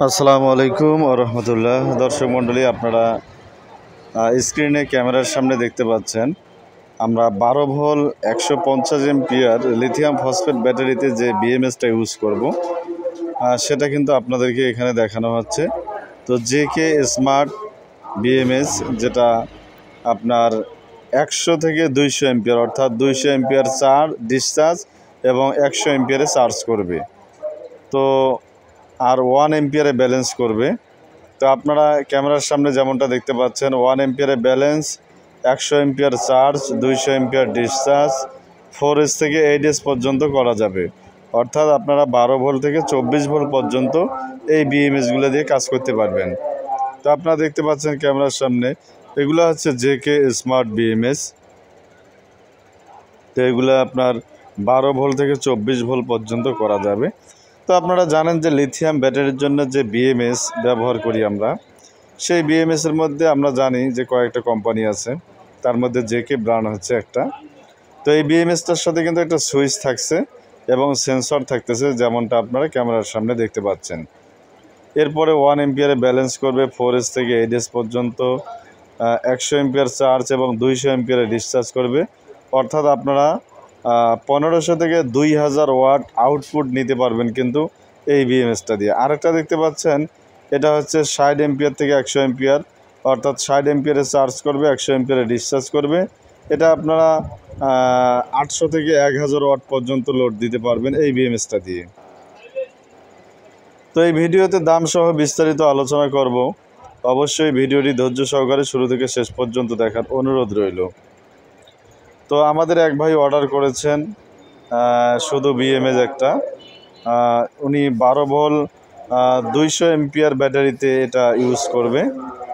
আসসালামু আলাইকুম ওয়া রাহমাতুল্লাহ। দর্শক মণ্ডলী, আপনারা স্ক্রিনে ক্যামেরার সামনে দেখতে পাচ্ছেন আমরা 12 ভোল 150 এম্পিয়ার লিথিয়াম ফসফেট ব্যাটারিতে যে বিএমএসটা ইউজ করব সেটা কিন্তু আপনাদেরকে এখানে দেখানো হচ্ছে। তো জেকে স্মার্ট বিএমএস, যেটা আপনার 100 থেকে 200 এম্পিয়ার, অর্থাৎ 200 এম্পিয়ার ডিসচার্জ এবং 100 এম্পিয়ারে চার্জ করবে, তো আর 1 এম্পিয়ারে ব্যালেন্স করবে। তো আপনারা ক্যামেরার সামনে যেমনটা দেখতে পাচ্ছেন, 1 এম্পিয়ারে balance, 100 ampere charge, 200 ampere discharge, 4S থেকে 8S পর্যন্ত করা যাবে। অর্থাৎ আপনারা 12 ভোল্ট থেকে 24 ভোল্ট পর্যন্ত এই বিএমএসগুলো দিয়ে কাজ করতে পারবেন। তো আপনারা দেখতে পাচ্ছেন ক্যামেরার সামনে, এগুলো হচ্ছে জেকে স্মার্ট বিএমএস। তো এগুলো আপনার 12 ভোল্ট থেকে 24 ভোল্ট পর্যন্ত করা যাবে। তো আপনারা জানেন যে লিথিয়াম ব্যাটারির জন্য যে বিএমএস ব্যবহার করি আমরা, সেই বিএমএসের মধ্যে আমরা জানি যে কয়েকটা কোম্পানি আছে, তার মধ্যে জেকে ব্র্যান্ড হচ্ছে একটা। তো এই বিএমএসটার সাথে কিন্তু একটা সুইচ থাকছে এবং সেন্সর থাকতেছে, যেমনটা আপনারা ক্যামেরার সামনে দেখতে পাচ্ছেন। এরপরে 1 এম্পিয়ারে ব্যালেন্স করবে, 4S থেকে 8S পর্যন্ত, 100 এম্পিয়ার চার্জ এবং 200 এম্পিয়ারে ডিসচার্জ করবে। অর্থাৎ আপনারা 1500 থেকে 2000 ওয়াট আউটপুট নিতে পারবেন কিন্তু এই বিএমএসটা দিয়ে। আরেকটা দেখতে পাচ্ছেন, এটা হচ্ছে 60 এম্পিয়ার থেকে 100 এম্পিয়ার, অর্থাৎ 60 এম্পিয়ারে চার্জ করবে, 100 এম্পিয়ারে ডিসচার্জ করবে। এটা আপনারা 800 থেকে 1000 ওয়াট পর্যন্ত লোড দিতে পারবেন এই বিএমএসটা দিয়ে। তো এই ভিডিওতে দাম সহ বিস্তারিত আলোচনা করব। অবশ্যই ভিডিওটি ধৈর্য সহকারে শুরু থেকে শেষ পর্যন্ত দেখার অনুরোধ রইল। তো আমাদের এক ভাই অর্ডার করেছেন শুধু বিএমএস একটা, উনি 12 ভোল্ট 200 এম্পিয়ার ব্যাটারিতে এটা ইউজ করবে।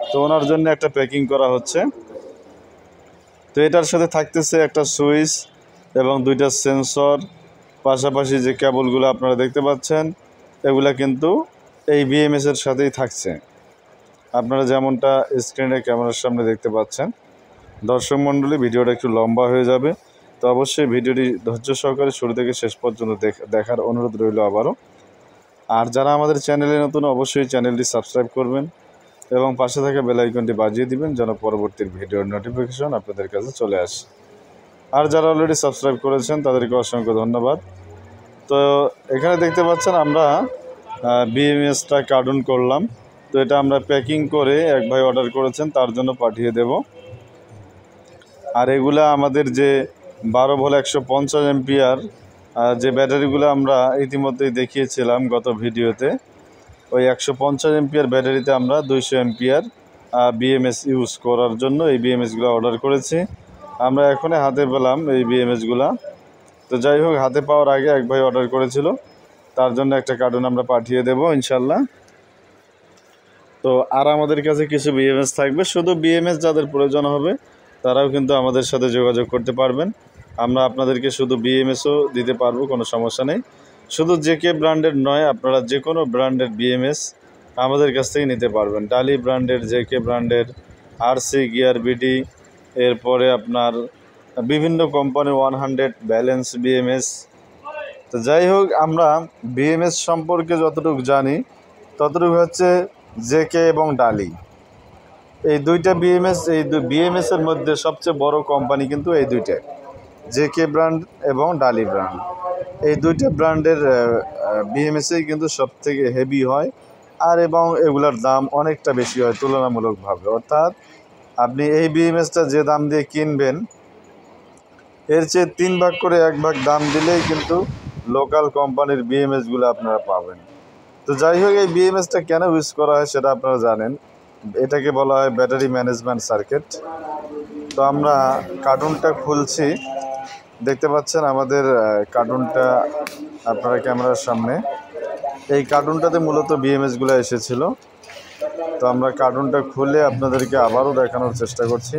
তো ওনার জন্য একটা প্যাকিং করা হচ্ছে। তো এটার সাথে থাকতেছে একটা সুইচ এবং 2টা সেন্সর, পাশাপাশি যে কেবলগুলো আপনারা দেখতে পাচ্ছেন এগুলা কিন্তু এই বিএমএসের সাথেই থাকছে, আপনারা যেমনটা স্ক্রিনে ক্যামেরার সামনে দেখতে পাচ্ছেন। দর্শক মণ্ডলী, ভিডিওটা একটু লম্বা হয়ে যাবে, তো অবশ্যই ভিডিওটি ধৈর্য সহকারে শুরু থেকে শেষ পর্যন্ত দেখার অনুরোধ রইল আবারও। আর যারা আমাদের চ্যানেলে নতুন, অবশ্যই চ্যানেলটি সাবস্ক্রাইব করবেন এবং পাশে থাকা বেল আইকনটি বাজিয়ে দিবেন যেন পরবর্তী ভিডিওর নোটিফিকেশন আপনাদের কাছে চলে আসে। আর যারা অলরেডি সাবস্ক্রাইব করেছেন তাদেরকে অসংখ্য ধন্যবাদ। তো এখানে দেখতে পাচ্ছেন আমরা বিএমএসটা কার্টুন করলাম। তো এটা আমরা প্যাকিং করে এক ভাই অর্ডার করেছেন, তার জন্য পাঠিয়ে দেব। আর এগুলা আমাদের যে 12 ভোল্ট 150 এম্পিয়ার যে ব্যাটারিগুলো আমরা ইতিমধ্যেই দেখিয়েছিলাম গত ভিডিওতে, ওই 150 এম্পিয়ার ব্যাটারিতে আমরা 200 এম্পিয়ার বিএমএস ইউজ করার জন্য এই বিএমএসগুলো অর্ডার করেছি। আমরা এখনই হাতে পেলাম এই বিএমএসগুলো। তো যাই হোক, হাতে পাওয়ার আগে এক ভাই অর্ডার করেছিল, তার জন্য একটা কার্টুন আমরা পাঠিয়ে দেব ইনশাল্লাহ। তো আর আমাদের কাছে কিছু বিএমএস থাকবে, শুধু বিএমএস যাদের প্রয়োজন হবে তারাও কিন্তু আমাদের সাথে যোগাযোগ করতে পারবেন। আমরা আপনাদেরকে শুধু বিএমএসও দিতে পারবো, কোনো সমস্যা নেই। শুধু জেকে ব্র্যান্ডের নয়, আপনারা যে কোনো ব্র্যান্ডের বিএমএস আমাদের কাছ থেকে নিতে পারবেন। ডালি ব্র্যান্ডের, জেকে ব্র্যান্ডের, আরসি গিয়ার বিডি, এরপরে আপনার বিভিন্ন কোম্পানি 100 ব্যালেন্স বিএমএস। তো যাই হোক, আমরা বিএমএস সম্পর্কে যতটুকু জানি ততটুকু হচ্ছে জেকে এবং ডালি, এই দুইটা বিএমএস, এই বিএমএসের মধ্যে সবচেয়ে বড় কোম্পানি কিন্তু এই দুইটা, জেকে ব্র্যান্ড এবং ডালি ব্র্যান্ড। এই দুইটা ব্র্যান্ডের বিএমএসই কিন্তু সবথেকে হেভি হয়, আর এবং এগুলার দাম অনেকটা বেশি হয় তুলনামূলকভাবে। অর্থাৎ আপনি এই বিএমএসটা যে দাম দিয়ে কিনবেন এর চেয়ে 3 ভাগ করে 1 ভাগ দাম দিলেই কিন্তু লোকাল কোম্পানির বিএমএসগুলো আপনারা পাবেন। তো যাই হোক, এই বিএমএসটা কেন ইউজ করা হয় সেটা আপনারা জানেন, এটাকে বলা হয় ব্যাটারি ম্যানেজমেন্ট সার্কিট। তো আমরা কার্টুনটা খুলছি, দেখতে পাচ্ছেন আমাদের কার্টুনটা আপনারা ক্যামেরার সামনে। এই কার্টুনটাতে মূলত বিএমএসগুলো এসেছিল। তো আমরা কার্টুনটা খুলে আপনাদেরকে আবারও দেখানোর চেষ্টা করছি।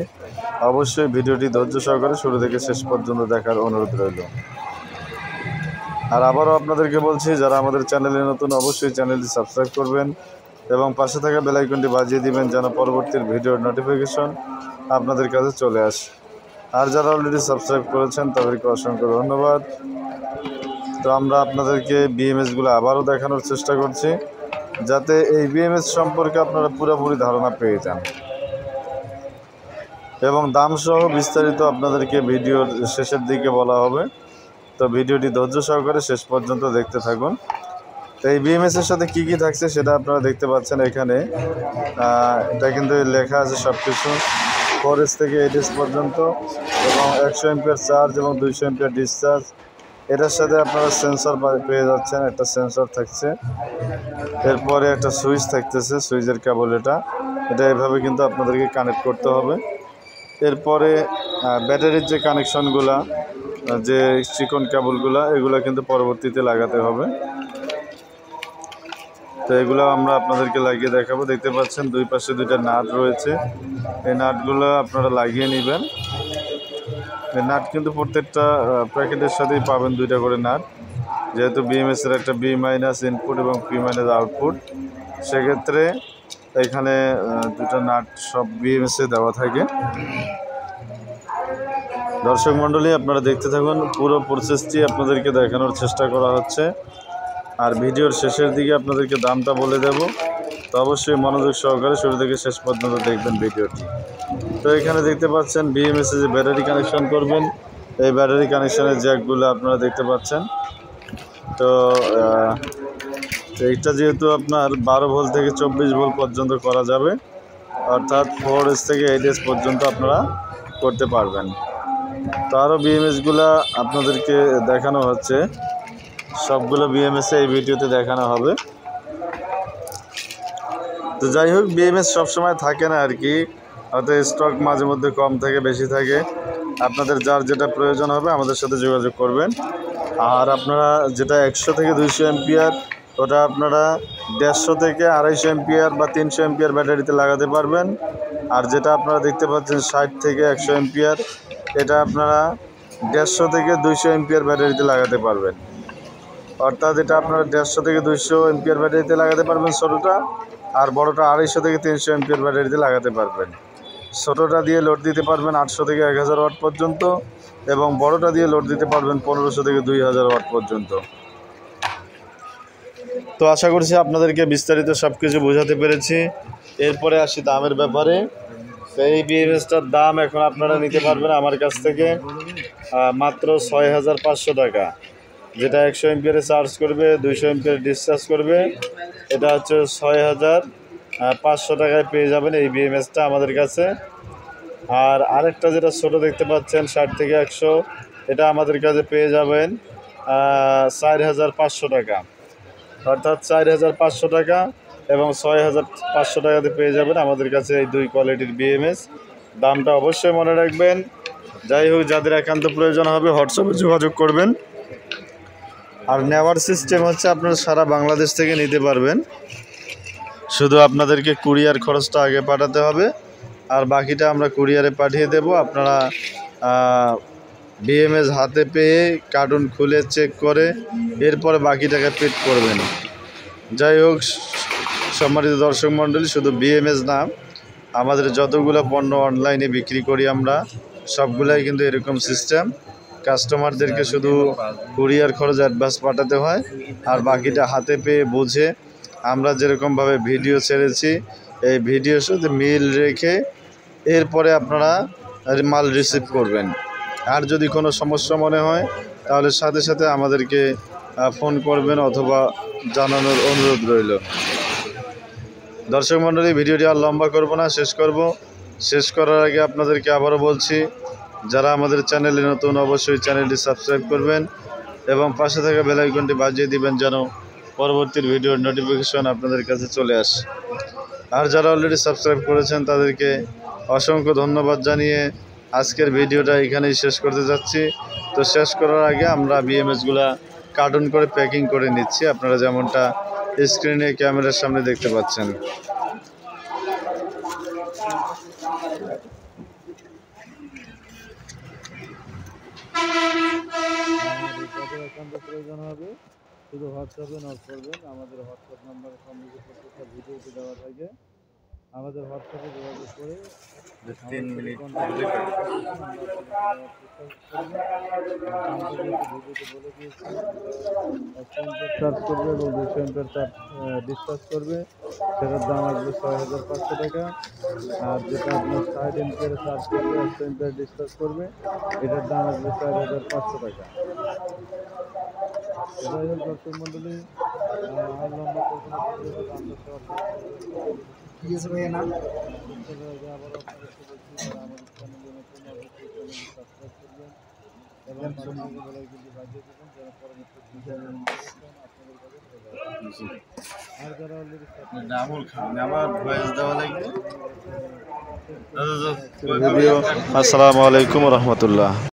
অবশ্যই ভিডিওটি ধৈর্য সহকারে শুরু থেকে শেষ পর্যন্ত দেখার অনুরোধ রইল। আর আবারও আপনাদেরকে বলছি, যারা আমাদের চ্যানেলে নতুন অবশ্যই চ্যানেলটি সাবস্ক্রাইব করবেন এবং পাশে থাকা বেল আইকনটি বাজিয়ে দিবেন যেন পরবর্তী ভিডিওর নোটিফিকেশন আপনাদের কাছে চলে আসে। আর যারা অলরেডি সাবস্ক্রাইব করেছেন তাদেরকে অসংখ্য ধন্যবাদ। তো আমরা আপনাদেরকে বিএমএসগুলো আবারও দেখানোর চেষ্টা করছি। যাতে এই বিএমএস সম্পর্কে আপনারা পুরোপুরি ধারণা পেয়ে যান এবং দাম সহ বিস্তারিত আপনাদেরকে ভিডিওর শেষের দিকে বলা হবে। তো ভিডিওটি ধৈর্য সহকারে শেষ পর্যন্ত দেখতে থাকুন। তো এই বিএমএসের সাথে কি কি থাকছে সেটা আপনারা দেখতে পাচ্ছেন এখানে। এটা কিন্তু লেখা আছে সব কিছু 4S থেকে 8S পর্যন্ত এবং 100 এমপিয়ার চার্জ এবং 200 এমপিয়ার ডিসচার্জ। এটার সাথে আপনারা সেন্সর পেয়ে যাচ্ছেন, একটা সেন্সর থাকছে, এরপরে একটা সুইচ থাকতেছে, সুইচের কেবল এটা এভাবে কিন্তু আপনাদেরকে কানেক্ট করতে হবে। এরপরে ব্যাটারির যে কানেকশনগুলা, যে চিকন কেবলগুলা, এগুলো কিন্তু পরবর্তীতে লাগাতে হবে। তো এগুলো আমরা আপনাদেরকে লাগিয়ে দেখাবো। দেখতে পাচ্ছেন দুই পাশে দুইটা নাট রয়েছে, এই নাটগুলো আপনারা লাগিয়ে নেবেন। এই নাট কিন্তু প্রত্যেকটা প্যাকেটের সাথেই পাবেন দুইটা করে নাট, যেহেতু বিএমএসের একটা বি মাইনাস ইনপুট এবং পি মাইনাস আউটপুট, সেক্ষেত্রে এখানে দুটো নাট সব বিএমএসে দেওয়া থাকে। দর্শক মণ্ডলী, আপনারা দেখতে থাকুন, পুরো প্রসেসটি আপনাদেরকে দেখানোর চেষ্টা করা হচ্ছে। আর ভিডিওর শেষের দিকে আপনাদেরকে দামটা বলে দেব, তো অবশ্যই মনোযোগ সহকারে শুরু থেকে শেষ পর্যন্ত দেখবেন ভিডিওটি। তো এখানে দেখতে পাচ্ছেন বিএমএসে যে ব্যাটারি কানেকশন করবেন, এই ব্যাটারি কানেকশনের জ্যাকগুলো আপনারা দেখতে পাচ্ছেন। তো এইটা যেহেতু আপনার 12 ভোল্ট থেকে 24 ভোল্ট পর্যন্ত করা যাবে, অর্থাৎ 4S থেকে 8S পর্যন্ত আপনারা করতে পারবেন। তো আরও বিএমএসগুলো আপনাদেরকে দেখানো হচ্ছে, সবগুলো বিএমএসে এই ভিডিওতে দেখানো হবে। তো যাই হোক, বিএমএস সবসময় থাকে না আর কি, হয়তো স্টক মাঝে মধ্যে কম থাকে বেশি থাকে। আপনাদের যার যেটা প্রয়োজন হবে আমাদের সাথে যোগাযোগ করবেন। আর আপনারা যেটা 100 থেকে 200 এমপিয়ার, ওটা আপনারা 150 থেকে 250 এমপিয়ার বা 300 এমপিয়ার ব্যাটারিতে লাগাতে পারবেন। আর যেটা আপনারা দেখতে পাচ্ছেন 60 থেকে 100 এমপিয়ার, এটা আপনারা 150 থেকে 200 এমপিয়ার ব্যাটারিতে লাগাতে পারবেন। অর্থাৎ এটা আপনারা 150 থেকে 200 এমপিয়ার ব্যাটারিতে লাগাতে পারবেন ছোটোটা, আর বড়টা 250 থেকে 300 এমপিয়ার ব্যাটারিতে লাগাতে পারবেন। ছোটোটা দিয়ে লোড দিতে পারবেন 800 থেকে 1000 ওয়াট পর্যন্ত এবং বড়টা দিয়ে লোড দিতে পারবেন 1500 থেকে 2000 ওয়াট পর্যন্ত। তো আশা করছি আপনাদেরকে বিস্তারিত সব কিছু বোঝাতে পেরেছি। এরপরে আসি দামের ব্যাপারে। তো এই বিএমএসটার দাম এখন আপনারা নিতে পারবেন আমার কাছ থেকে মাত্র 6500 টাকা, যেটা 100 এমপিয়ারে চার্জ করবে, 200 এমপিয়ারে ডিসচার্জ করবে। এটা হচ্ছে 6500 টাকায় পেয়ে যাবেন এই বিএমএসটা আমাদের কাছে। আর আরেকটা যেটা ছোটো দেখতে পাচ্ছেন 60 থেকে 100, এটা আমাদের কাছে পেয়ে যাবেন 4500 টাকা, অর্থাৎ 4500 টাকা এবং 6500 টাকাতে পেয়ে যাবেন আমাদের কাছে এই দুই কোয়ালিটির বিএমএস। দামটা অবশ্যই মনে রাখবেন। যাই হোক, যাদের একান্ত প্রয়োজন হবে হোয়াটসঅ্যাপে যোগাযোগ করবেন। আর নেওয়ার সিস্টেম হচ্ছে আপনারা সারা বাংলাদেশ থেকে নিতে পারবেন, শুধু আপনাদেরকে কুরিয়ার খরচটা আগে পাঠাতে হবে, আর বাকিটা আমরা কুরিয়ারে পাঠিয়ে দেব। আপনারা বিএমএস হাতে পেয়ে কার্টুন খুলে চেক করে এরপরে বাকি টাকা পেড করবেন। যাই হোক, সম্মানিত দর্শক মণ্ডলী, শুধু বিএমএস না, আমাদের যতগুলো পণ্য অনলাইনে বিক্রি করি আমরা সবগুলাই কিন্তু এরকম সিস্টেম। কাস্টমারদেরকে শুধু কুরিয়ার খরচ অ্যাডভান্স পাঠাতে হয়, আর বাকিটা হাতে পেয়ে বুঝে আমরা যেরকমভাবে ভিডিও ছেড়েছি এই ভিডিওর সাথে মিল রেখে এরপরে আপনারা মাল রিসিভ করবেন। আর যদি কোনো সমস্যা মনে হয় তাহলে সাথে সাথে আমাদেরকে ফোন করবেন অথবা জানানোর অনুরোধ রইল। দর্শক মণ্ডলী, ভিডিওটি আর লম্বা করব না, শেষ করার আগে আপনাদেরকে আবারও বলছি, যারা আমাদের চ্যানেলে নতুন অবশ্যই চ্যানেলটি সাবস্ক্রাইব করবেন এবং পাশে থাকা বেল আইকনটি বাজিয়ে দিবেন যেন পরবর্তী ভিডিওর নোটিফিকেশন আপনাদের কাছে চলে আসে। আর যারা অলরেডি সাবস্ক্রাইব করেছেন তাদেরকে অসংখ্য ধন্যবাদ জানিয়ে আজকের ভিডিওটা এখানেই শেষ করতে যাচ্ছি। তো শেষ করার আগে আমরা বিএমএসগুলা কার্টুন করে প্যাকিং করে নিচ্ছি, আপনারা যেমনটা স্ক্রিনে ক্যামেরার সামনে দেখতে পাচ্ছেন। প্রয়োজন হবে শুধু হোয়াটসঅ্যাপে নক করবেন, আমাদের হোয়াটসঅ্যাপ নাম্বার সঙ্গে প্রত্যেকটা ভিডিওতে দেওয়া থাকে। আমাদের হোয়াটসঅ্যাপে যোগাযোগ করে 3 মিনিট দামটা যেহেতু ভিডিওতে বলে দিয়েছি, 100 এমপের চার্জ করবে এবং 200 এমপের চার্জ ডিসচার্জ করবে, সেটার দাম আসবে 6500 টাকা। আর যেটা আপনার 60 এমপের চার্জ করবে, 100 এমপের ডিসচার্জ করবে, এটার দাম আসবে 4500 টাকা। যাই হোক দর্শক মন্ডলী, আর লম্বা করবো না, ভিডিওটা দামটা সব আবার আপনাদেরকে বলছি, যারা আমাদের চ্যানেলে নতুন অবশ্যই চ্যানেলটি সাবস্ক্রাইব করবেন এবং পাশে থেকে বেলাইকনটি বাজিয়ে দেবেন যেন পরবর্তী ভিডিও আপনাদের কাছে চলে আসে। আর যারা অলরেডি আসসালামু আলাইকুম রহমতুল্লাহ।